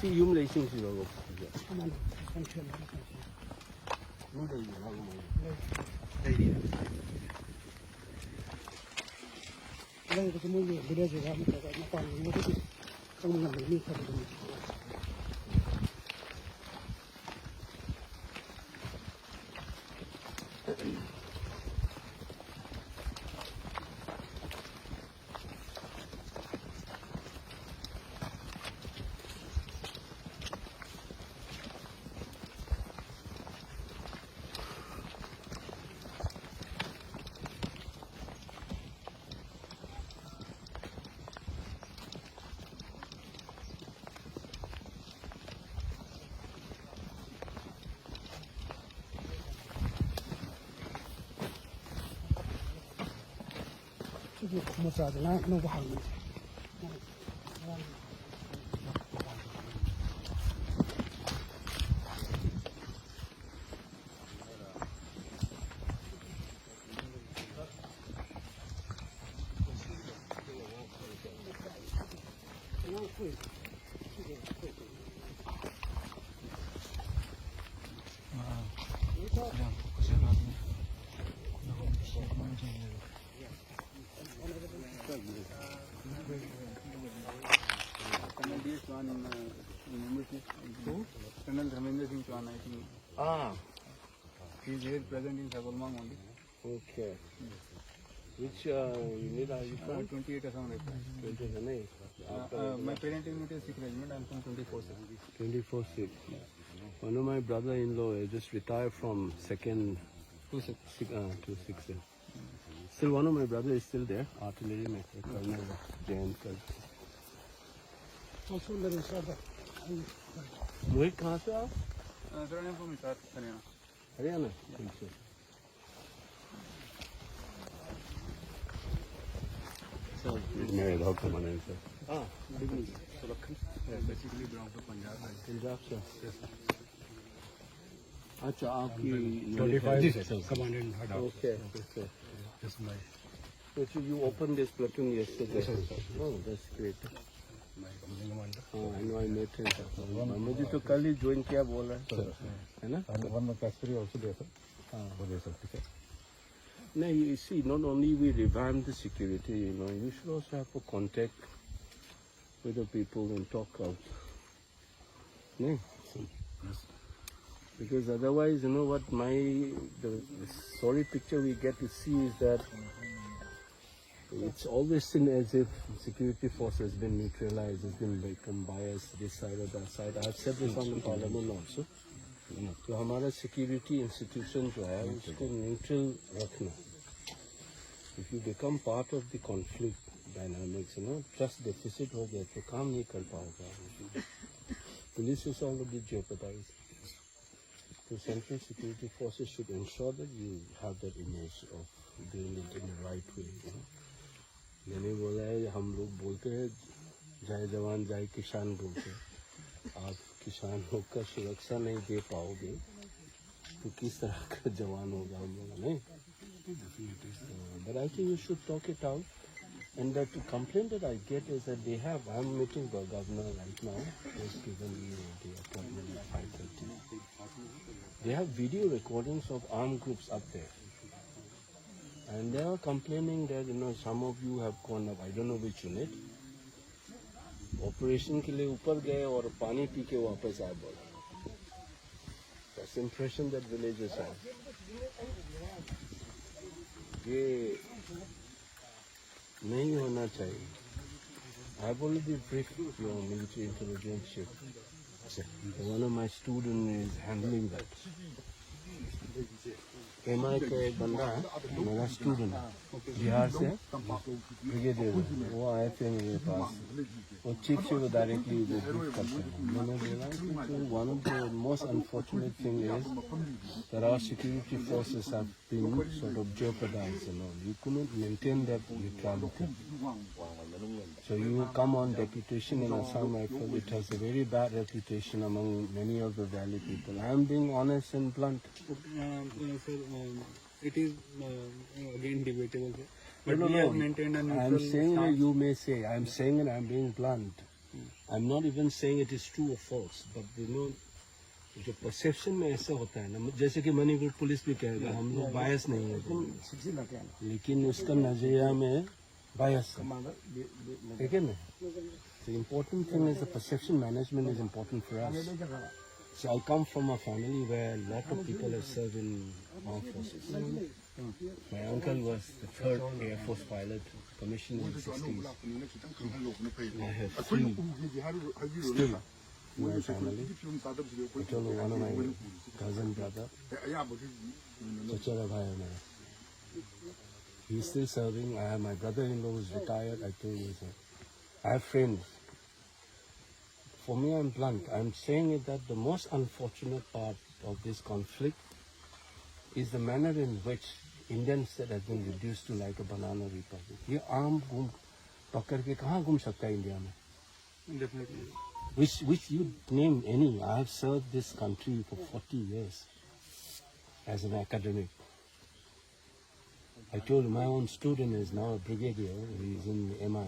Si yum leising si logo. Aman, function. Yum leising logo. Đây là cái môi trường bây giờ ra một cái nó còn những cái gì không làm được như thật là một giờ thì nó vào hàng Colonel Dharmendra Singh Chauhan, I think. He is here present in Sabalmang only. Okay. Which unit are you from? 28 Assam Rifles. 28. My parent unit is Sikh regiment. I am from 24 6. 24/6. One of my brother-in-law just retired from second 2 6. to 6. Still, one of my brother is still there. Artillery major, Colonel Jain. also there is other मोहित कहाँ से आप? Sir, I am from Hisar, Haryana. Haryana. ठीक है. So married how come on sir? Basically belong to Punjab. Punjab से. अच्छा आपकी 25 commandant head of Okay. this my So you opened this platoon yesterday. Yes, sir. Oh, that's great. my commanding commander. हाँ, I know I met him. मुझे तो कल ही join किया बोल रहा है ना? And one of Kashmiri also there, sir. हाँ. For this, sir. No, you see, not only we revamp the security, you should also have a contact with the people and talk out. No? Because otherwise, what the sorry picture we get to see is that it's always seen as if security force has been neutralized, has been become biased this side or that side. I've said this on the parliament also. तो हमारा security institution जो है उसको neutral रखना. If you become part of the conflict dynamics trust deficit हो गया तो काम नहीं कर पाओगा. Police is already jeopardized. So central security forces should ensure that you have that image of doing it in the right way. मैंने बोला है हम लोग बोलते हैं जय जवान जय किसान बोलते हैं. आप किसानों का सुरक्षा नहीं दे पाओगे तो किस तरह का जवान होगा हम लोग नहीं. But I think you should talk it out. And that complaint that I get is that they have, I'm meeting the governor right now, who's given me the appointment at 5:30. They have video recordings of armed groups up there. And they are complaining that, some of you have gone up, I don't know which unit, operation के लिए ऊपर गए और पानी P के वापस आए बोला. That's the impression that villagers have. ये नहीं होना चाहिए. I've already briefed your military intelligence chief. One of my students is handling that. MI का एक बंदा है, मेरा स्टूडेंट है, बिहार से ब्रिगेडियर. वो आए थे मेरे पास. वो चीफ से वो डायरेक्टली ब्रीफ करते हैं. मैंने बोला कि one of the most unfortunate thing is that our security forces have been sort of jeopardized. You couldn't maintain that neutrality. So you come on deputation in Assam Rifle. It has a very bad reputation among many of the valley people. I am being honest and blunt. Sir, it is again debatable, sir. But No. we have maintained a neutral I am saying stance. you may say. I am saying it. I am being blunt. I'm not even saying it is true or false, but you know, जो perception में ऐसा होता है ना, जैसे कि Manipur police भी कहेगा हम लोग बायस नहीं है, लेकिन उसका नजरिया में बायस है, ठीक है ना? The important thing is the perception management is important for us. So I come from a family where a lot of people have served in armed forces. My uncle was the 3rd Air Force pilot, commissioned in the 60s. I have 3 still in my family. I told you one of my cousin brother, Chachara Bhai Mera. He's still serving. I have my brother-in-law who's retired. I told you so. I have friends. For me, I'm blunt. I'm saying it that the most unfortunate part of this conflict is the manner in which Indian state has been reduced to like a banana republic. ये आम घूम पकड़ के कहाँ घूम सकता है India में? Definitely. Which you name any. I have served this country for 40 years as an academic. I told you, my own student is now a brigadier. He's in the MI.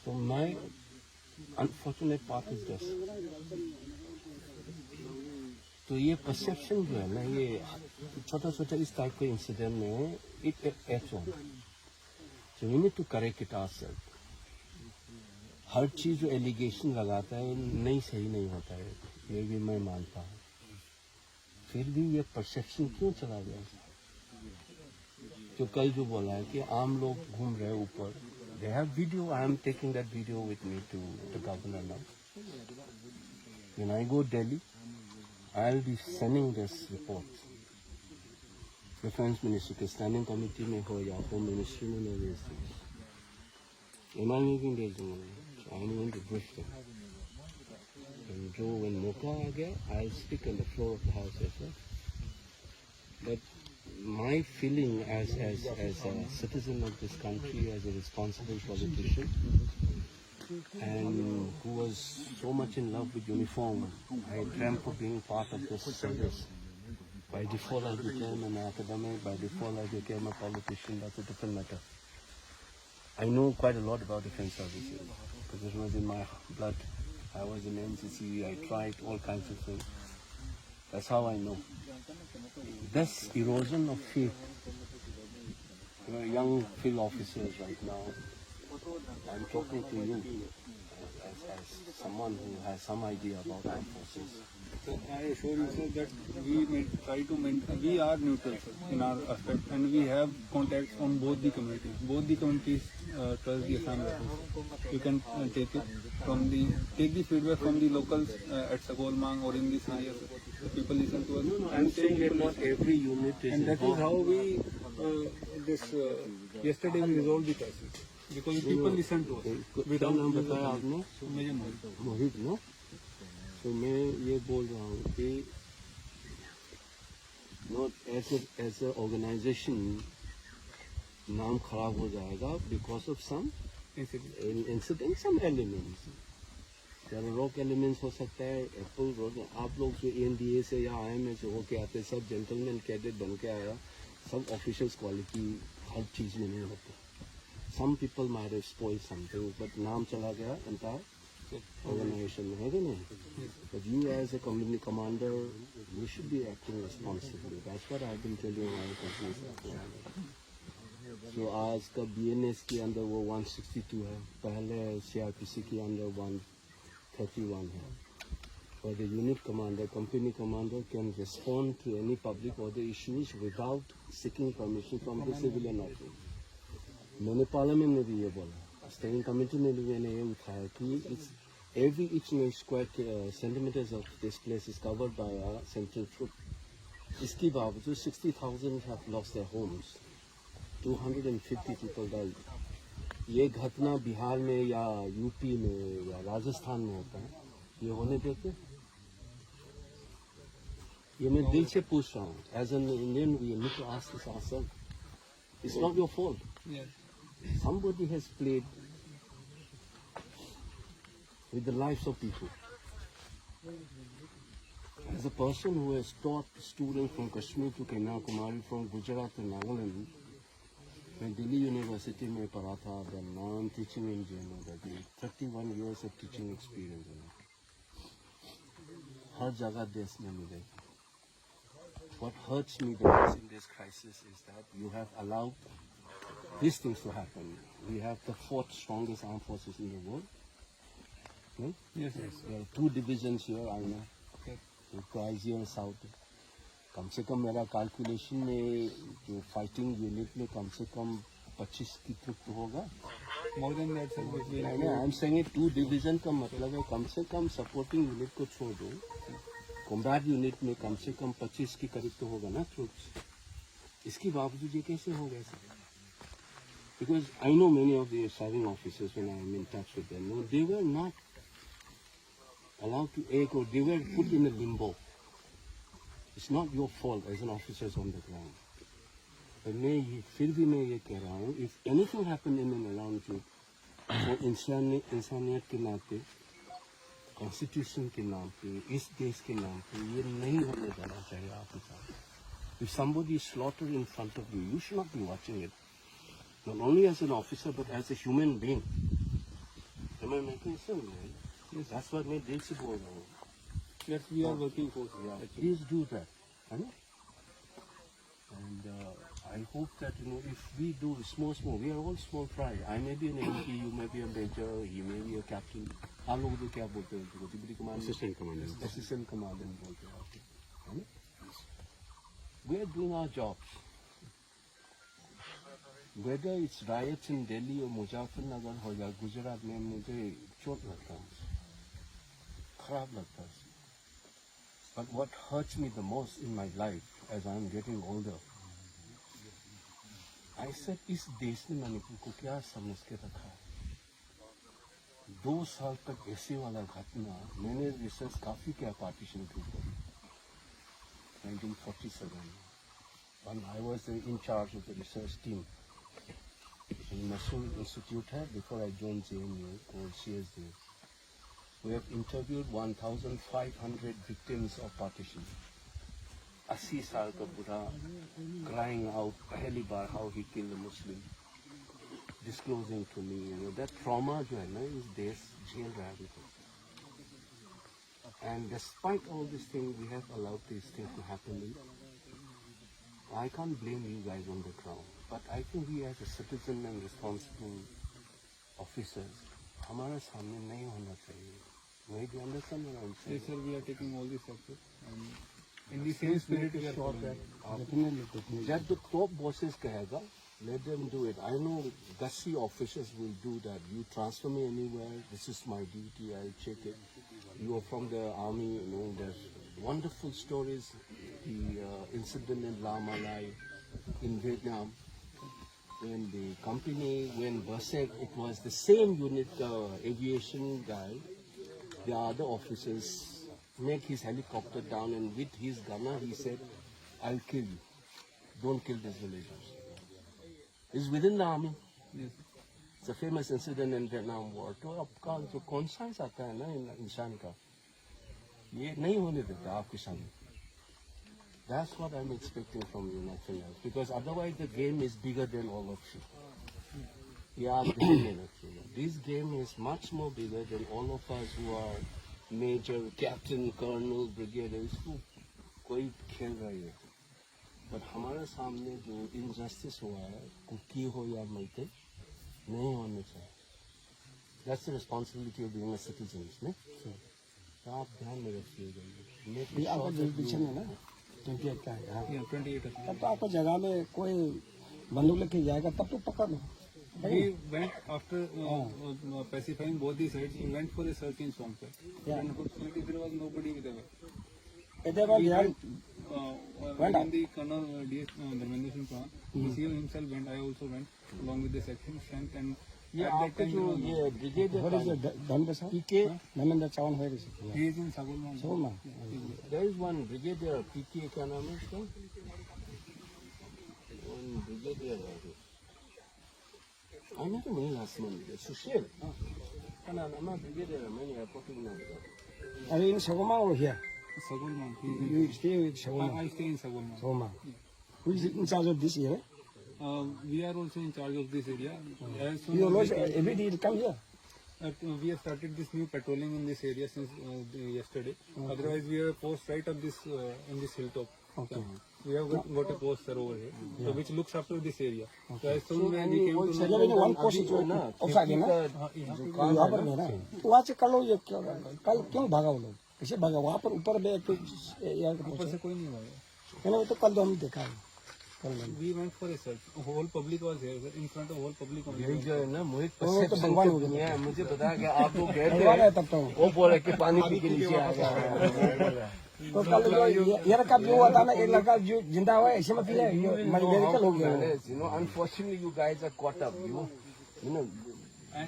So my unfortunate part is this. तो ये perception जो है ना, ये छोटा-छोटा इस type के incident में it adds on. So we need to correct it ourselves. हर चीज जो एलिगेशन लगाता है नहीं सही नहीं होता है, ये भी मैं मानता हूँ. फिर भी ये परसेप्शन क्यों चला गया? जो कल जो बोला है कि आम लोग घूम रहे हैं ऊपर. They have video. I am taking that video with me to the governor now. When I go Delhi, I'll be sending this report. Defense Ministry के standing committee में हो या Home Ministry में मैं भेज दूँगा. MI में भी भेज दूँगा. I'm going to brief them. And जो when मौका आ गया, I'll speak on the floor of the house as well. But my feeling as a citizen of this country, as a responsible politician, and who was so much in love with uniform, I dreamt of being part of this service. By default, I became an academic. By default, I became a politician. That's a different matter. I know quite a lot about defense services because it was in my blood. I was in NCC. I tried all kinds of things. That's how I know. This erosion of faith, young field officers right now, I'm talking to you as someone who has some idea about armed forces. So I assure you, sir, that we try to maintain, we are neutral, sir, in our aspect, and we have contacts from both the communities. Both the communities trust the Assam Rifles. You can take the feedback from the locals at Sagolmang or in this area. The people listen to us. No, I'm saying that not every unit is And that is involved. how we, yesterday we resolved the crisis. Because people listen to us. क्या नाम बताया आपने? Major Mohit. मोहित no. तो मैं ये बोल रहा हूँ कि not as a organization नाम खराब हो जाएगा because of some incident, some elements. There are rock elements हो सकता है, Apple rock. आप लोग जो ANDA से या IMA से होके आते, सब gentleman cadet बन के आया, सब officials quality हर चीज में नहीं होता. Some people might have spoiled something, but नाम चला गया entire organization में, है कि नहीं? But you as a community commander, you should be acting responsibly. That's what I've been telling my companies. So आज का BNS के अंदर वो 162 है, पहले CRPC के अंदर 131 है. But the unit commander, company commander can respond to any public order issues without seeking permission from the civilian officer. मैंने पार्लियामेंट में भी ये बोला, स्टैंडिंग कमेटी में भी मैंने ये उठाया कि every each and square centimeters of this place is covered by a central troop. इसके बावजूद 60,000 have lost their homes. 250 people died. ये घटना बिहार में या यूपी में या राजस्थान में होता है, ये होने देते? ये मैं दिल से पूछ रहा हूँ. As an Indian, we need to ask this ourselves. It's not your fault. Yes. Somebody has played with the lives of people. As a person who has taught students from Kashmir to Kanyakumari, from Gujarat to Nagaland, मैं Delhi university में पढ़ा था, then now I'm teaching in JNU, that is 31 years of teaching experience. हर जगह देश में मिले. What hurts me the most in this crisis is that you have allowed these things to happen. We have the fourth strongest armed forces in the world. No? Yes, yes. There are 2 divisions here, I know. Okay. East and South. कम से कम मेरा calculation में जो fighting unit में कम से कम 25 की troupe तो होगा. More than that, sir, we नहीं, आई एम सेइंग 2 डिवीजन का मतलब है कम से कम सपोर्टिंग यूनिट को छोड़ दो, कॉम्बैट यूनिट में कम से कम 25 के करीब तो होगा ना ट्रुप्स. इसके बावजूद ये कैसे हो गया sir? Because I know many of the serving officers when I am in touch with them, no, they were not allowed to act or they were put in a limbo. It's not your fault as an officer on the ground. But फिर भी मैं ये कह रहा हूँ, if anything happened in and around you, वो इंसानियत के नाते, कॉन्स्टिट्यूशन के नाम पे, इस देश के नाम पे ये नहीं होने देना चाहिए आपके साथ. If somebody is slaughtered in front of you, you should not be watching it. Not only as an officer, but as a human being. Am I making sense? Right? Yes. That's what मैं दिल से बोल रहा हूँ. Yes, we are working for it. Yeah, please do that. है ना? And I hope that, you know, if we do small, we are all small fry. I may be an MP, you may be a major, he may be a captain. आप लोग तो क्या बोलते हैं उनको? Deputy commandant, assistant commandant बोलते हैं आपको, है ना? We are doing our jobs. Whether it's riots in Delhi or Muzaffarnagar हो या गुजरात में, मुझे चोट लगता है, खराब लगता है. But what hurts me the most in my life as I'm getting older, I said, इस देश ने मणिपुर को क्या समझ के रखा है? 2 साल तक ऐसे वाला घटना, मैंने रिसर्च काफी किया पार्टीशन के ऊपर. 1947, when I was in charge of the research team in Masool Institute है, before I joined JNU called CSD. We have interviewed 1,500 victims of partition. 80 साल का बूढ़ा crying out पहली बार how he killed a Muslim, disclosing to me, you know, that trauma जो है ना इस देश झेल रहा है. And despite all these things, we have allowed these things to happen. I can't blame you guys on the ground, but I think we as a citizen and responsible officers, हमारा सामने नहीं होना चाहिए. Wait, you understand what I'm saying? Yes, sir, we are taking all these steps, sir. And in the same spirit, we are following. That the top bosses कहेगा, let them do it. I know gutsy officers will do that. You transfer me anywhere, this is my duty, I'll check it. You are from the army, you know, there's wonderful stories. The incident in La Malai in Vietnam, when the company, when Berserk, it was the same unit, aviation guy, the other officers make his helicopter down, and with his gunner he said, I'll kill you. Don't kill these villagers. It's within the army. Yes. It's a famous incident in Vietnam War. तो आपका जो conscience आता है ना इंसान का, ये नहीं होने देता आपके सामने. That's what I'm expecting from you, nothing else. Because otherwise the game is bigger than all of you. Yeah, this game is much more bigger than all of us who are major, captain, colonel, brigadier. इसको कोई खेल रही है. But हमारे सामने जो injustice हुआ है, कुकी हो या मरते, नहीं होने चाहिए. That's the responsibility of being a citizen, isn't it? तो आप ध्यान में रखिएगा. ये आपका जुरिडिक्शन है ना, 28 का है. Yeah, 28 of तब तो आपको जगह में कोई बंदूक लेके जाएगा तब तो पकड़ लो. We went after pacifying both the sides. We went for a search in swamp. Yeah. Unfortunately, there was nobody with us. Went When the Colonel DS Dharmendra Singh Pran, he himself went. I also went along with the section strength. And ये at that आपका time, जो ये brigadier What is the Dharmendra sir? PK, Dharmendra Chavan, where is it? he is in Sagulman. Sagulman. there is one brigadier PK क्या नाम है उसका? One brigadier I never knew last month. Sushil. I'm a brigadier. I'm airport now. Are you in Sagulman or here? Sagulman. You stay with Sagulman. I stay in Sagulman. Sagulman. Who is in charge of this year? We are also in charge of this area. As soon You as know, we can- every day you come here. we have started this new patrolling in this area since yesterday. Otherwise, we have a post right up this in this hilltop. Okay. We have got a post sir over here, so which looks after this area. So as soon as we came to सरिया में one post जो offside है ना, यहाँ पर है ना, तो वहाँ से कर लो ये कल क्यों भागा वो लोग? कैसे भागा? वहाँ पर ऊपर में एक यार ऊपर से कोई नहीं भागा. है ना, वो तो कल तो हम देखा है. We went for a search. Whole public was here, sir. In front of whole public. यही जो है ना मोहित वो तो perception भगवान की हो गए. दुनिया है. मुझे बताया कि आप लोग गए भगवान है थे, तब तो. वो बोले कि पानी पी के नीचे आ गया. तो कल ये लड़का जो हुआ था ना, एक लड़का जो जिंदा हुआ है, ऐसे मत है, ये मेडिकल हो गया. You know, unfortunately, you guys are caught up. You know,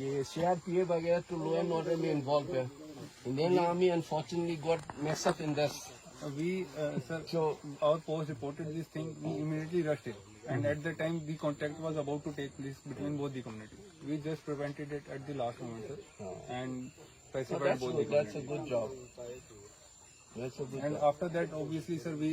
ये CRPF वगैरह तो law and order में involved है. Indian Army unfortunately got messed up in this. Sir, so our post reported this thing. We immediately rushed it, and at the time the contact was about to take place between both the communities. We just prevented it at the last moment, sir, and So pacified that's both good. the That's a communities. good job. That's a good And job. after that, obviously, sir, we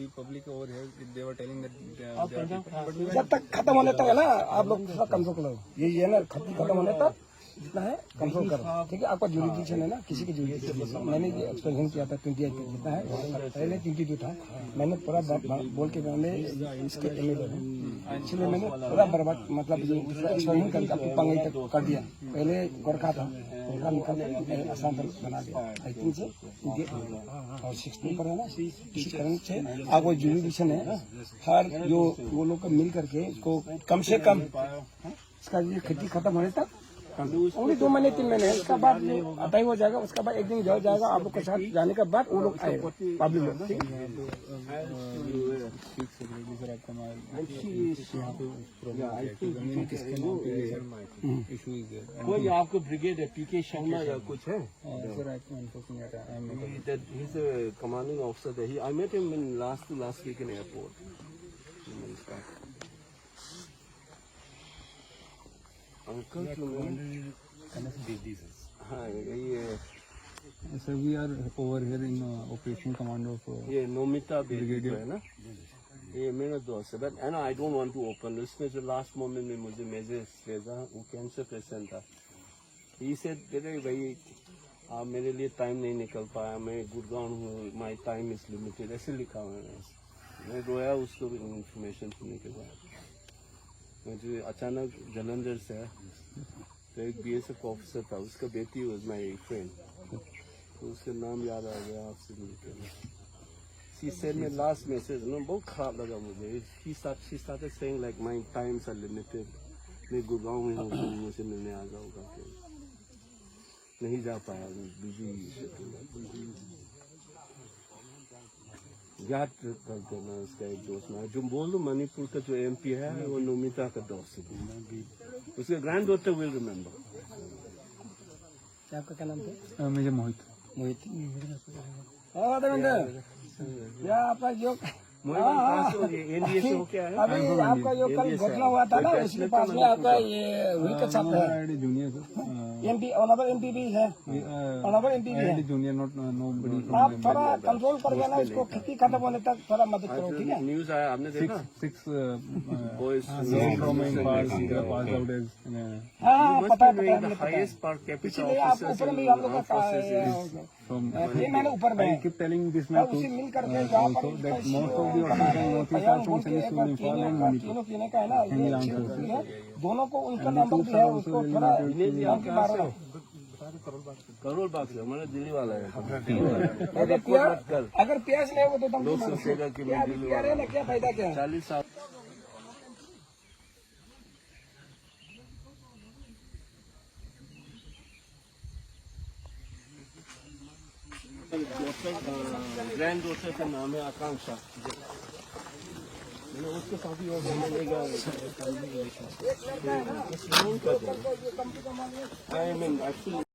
the public over here they were telling that they are people, but we जब तक खत्म होने तक है ना, आप लोग थोड़ा कंट्रोल करो. ये है ना, खत्म होने तक जितना है कंट्रोल करो. ठीक है, आपका जुरिडिक्शन है ना, किसी की जुरिडिक्शन. मैंने ये एक्सपेरिमेंट किया था 28 पे जितना है, पहले 22 था. मैंने पूरा बोल के मैंने इसके एमएलए हूँ, इसलिए मैंने पूरा बर्बाद मतलब एक्सपेरिमेंट करके अपनी पंगई तक कर दिया. पहले गोरखा था, गोरखा निकल के आसाम पर बना दिया. आई थिंक से और 16 पर है ना, इसी कारण से अब वो जुरिडिक्शन है. हर जो वो लोग को मिल करके इसको कम से कम इसका ये खेती खत्म होने तक ओनली 2 महीने 3 महीने, उसका बाद अटाई हो जाएगा. उसका बाद एक दिन जो जाएगा आप लोग के साथ जाने के बाद वो लोग आएगा पब्लिक लोग. ठीक है, कोई आपको ब्रिगेड है PK शर्मा या कुछ है? He's a commanding officer there. I met him in last week in airport. Uncle, हाँ ये Sir, we are over here in operation command of. ये नोमिता ब्रिगेड है ना, ये मेरा दोस्त है. But I don't want to open. उसने जो लास्ट मोमेंट में मुझे मैसेज भेजा, वो कैंसर पेशेंट था. ही सेड बेटे भाई आप मेरे लिए टाइम नहीं निकल पाया, मैं गुड़गांव हूँ, माय टाइम इज लिमिटेड, ऐसे लिखा हुआ है. मैं रोया उसको इन्फॉर्मेशन सुनने के बाद. मुझे अचानक जलंधर से तो एक BSF ऑफिसर था, उसका बेटी वाज माय फ्रेंड, तो उसका नाम याद आ गया आपसे मिलकर. She sent me last message, no, बहुत खराब लगा मुझे. She started saying like my times are limited. मैं गुड़गांव में हूँ, तो मुझसे मिलने आ जाऊँगा. नहीं जा पाया, बिजी. याद कर देना उसका एक दोस्त ना, जो बोल दो मणिपुर का जो MP है वो नोमिता का दोस्त है. उसके ग्रैंड डॉटर विल रिमेम्बर. आपका क्या नाम था? मुझे मोहित. हाँ देवेंद्र, क्या आपका जो NDA से हो क्या है? अभी आपका जो कल घटना हुआ था ना, उसके पास में आपका ये वही का साथ है. जूनियर MP ऑनरेबल MP भी है, ऑनरेबल MP भी है. Junior nobody. आप थोड़ा कंट्रोल करके ना इसको खेती खत्म होने तक थोड़ा मदद करो. ठीक है, न्यूज आया आपने देखा? 6 boys from Impal passed out as. हाँ पता है. the highest per capita इसीलिए आप officers ऊपर in में हम लोग armed का forces. ये मैंने ऊपर में I keep telling this और man उसे to मिल करके जहाँ पर so that most of the officers in Northeast are from Senegal, Impal and Manipur. तीनों पीने का है ना, ये चीज़ है. दोनों को उनका नंबर भी है, उसको थोड़ा नाम के मारो. करोल बाग से हमारा दिल्ली वाला है. अगर प्याज नहीं हो तो तुम लोग सोचेगा कि मैं दिल्ली क्या वाला रहे ना, क्या फायदा क्या है? 40 साल. ग्रैंड डॉटर का नाम है आकांक्षा. मैंने उसके साथ ही I mean, actually